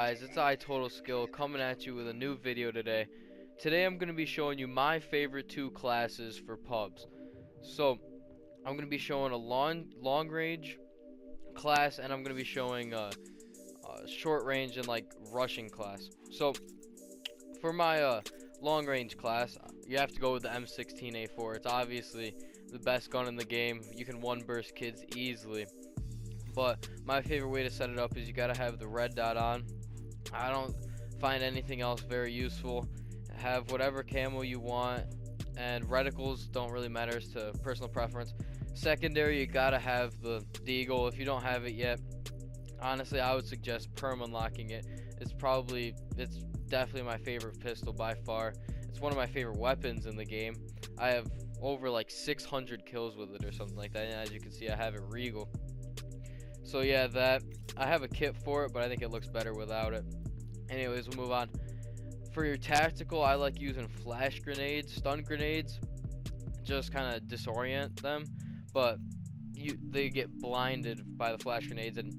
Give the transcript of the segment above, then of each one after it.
guys, it's iTotalSkill coming at you with a new video today. Today I'm going to be showing you my favorite two classes for pubs. So I'm going to be showing a long range class, and I'm going to be showing a short range and like rushing class. So for my long range class, you have to go with the M16A4. It's obviously the best gun in the game. You can one burst kids easily. But my favorite way to set it up is you gotta have the red dot on. I don't find anything else very useful. Have whatever camo you want, and reticles don't really matter as to personal preference. Secondary, you gotta have the deagle. If you don't have it yet, honestly, I would suggest perm unlocking it. It's definitely my favorite pistol by far. It's one of my favorite weapons in the game. I have over like 600 kills with it or something like that, and as you can see, I have it regal. So yeah, I have a kit for it, but I think it looks better without it. Anyways, we'll move on. For your tactical, I like using flash grenades, stun grenades, just kind of disorient them, but they get blinded by the flash grenades, and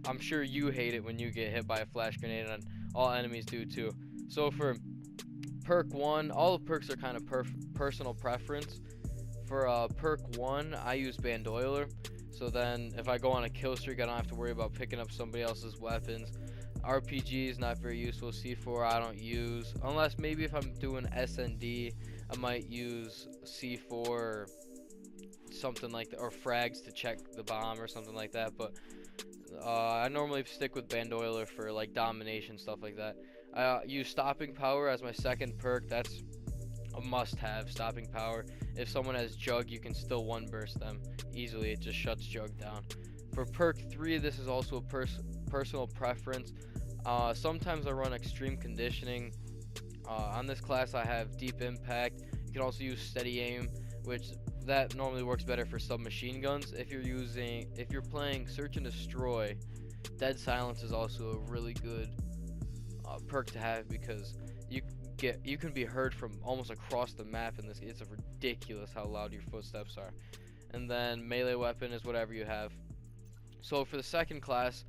I'm sure you hate it when you get hit by a flash grenade, and all enemies do too. So for perk 1, all the perks are kind of personal preference. For perk 1, I use Bandoiler. So then if I go on a kill streak, I don't have to worry about picking up somebody else's weapons. RPG is not very useful. C4 I don't use, unless maybe if I'm doing SND, I might use C4 or something like that, or frags to check the bomb or something like that. But I normally stick with Bandoiler for like domination, stuff like that. I use Stopping Power as my second perk. That's a must-have, Stopping Power. If someone has Jug, you can still one burst them easily. It just shuts Jug down. For perk 3, this is also a personal preference. Sometimes I run Extreme Conditioning. On this class I have Deep Impact. You can also use Steady Aim, which that normally works better for submachine guns. If you're playing Search and Destroy, Dead Silence is also a really good perk to have, because you can be heard from almost across the map in this. It's ridiculous how loud your footsteps are. And then melee weapon is whatever you have. So for the second class,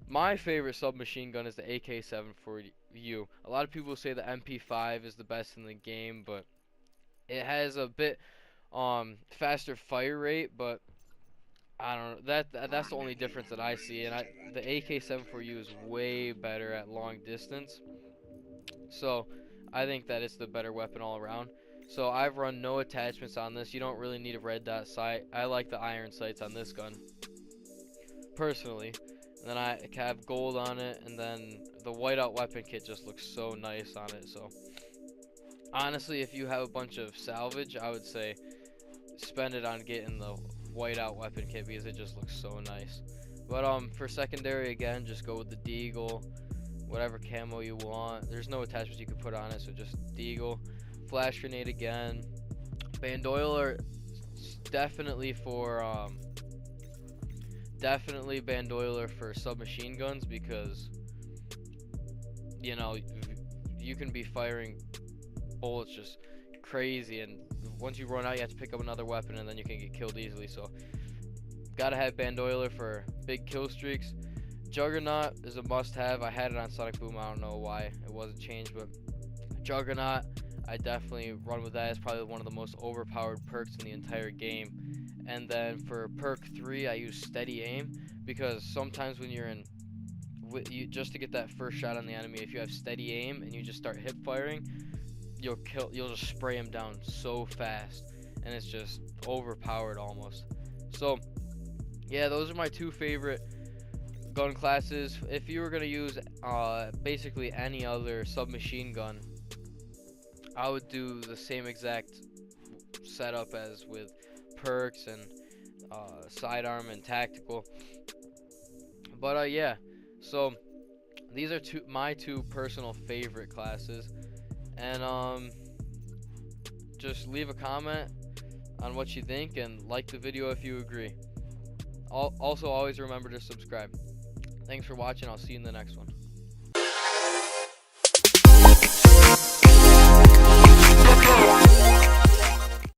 my favorite submachine gun is the AK-7 A lot of people say the MP5 is the best in the game, but it has a bit faster fire rate, but I don't know, that's the only difference that I see. And the AK-7 is way better at long distance. So I think that it's the better weapon all around. So I've run no attachments on this. You don't really need a red dot sight. I like the iron sights on this gun personally. And then I have gold on it, and then the whiteout weapon kit just looks so nice on it. So honestly, if you have a bunch of salvage, I would say spend it on getting the whiteout weapon kit, because it just looks so nice. But for secondary, again, just go with the deagle, whatever camo you want. There's no attachments you can put on it, so just deagle. Flash grenade again. Bandoiler, definitely Bandoiler for submachine guns, because you know you can be firing bullets just crazy, and once you run out, you have to pick up another weapon, and then you can get killed easily. So gotta have Bandoiler for big kill streaks. Juggernaut is a must-have. I had it on Sonic Boom. I don't know why it wasn't changed, but Juggernaut, I definitely run with that. It's probably one of the most overpowered perks in the entire game. And then for perk 3, I use Steady Aim, because sometimes when you're just to get that first shot on the enemy, if you have Steady Aim and you just start hip firing, you'll just spray him down so fast, and it's just overpowered almost. So yeah, those are my two favorite gun classes. If you were gonna use basically any other submachine gun, I would do the same exact setup as with perks and sidearm and tactical. But yeah, so these are my two personal favorite classes. And just leave a comment on what you think, and like the video if you agree. Also, always remember to subscribe. Thanks for watching. I'll see you in the next one.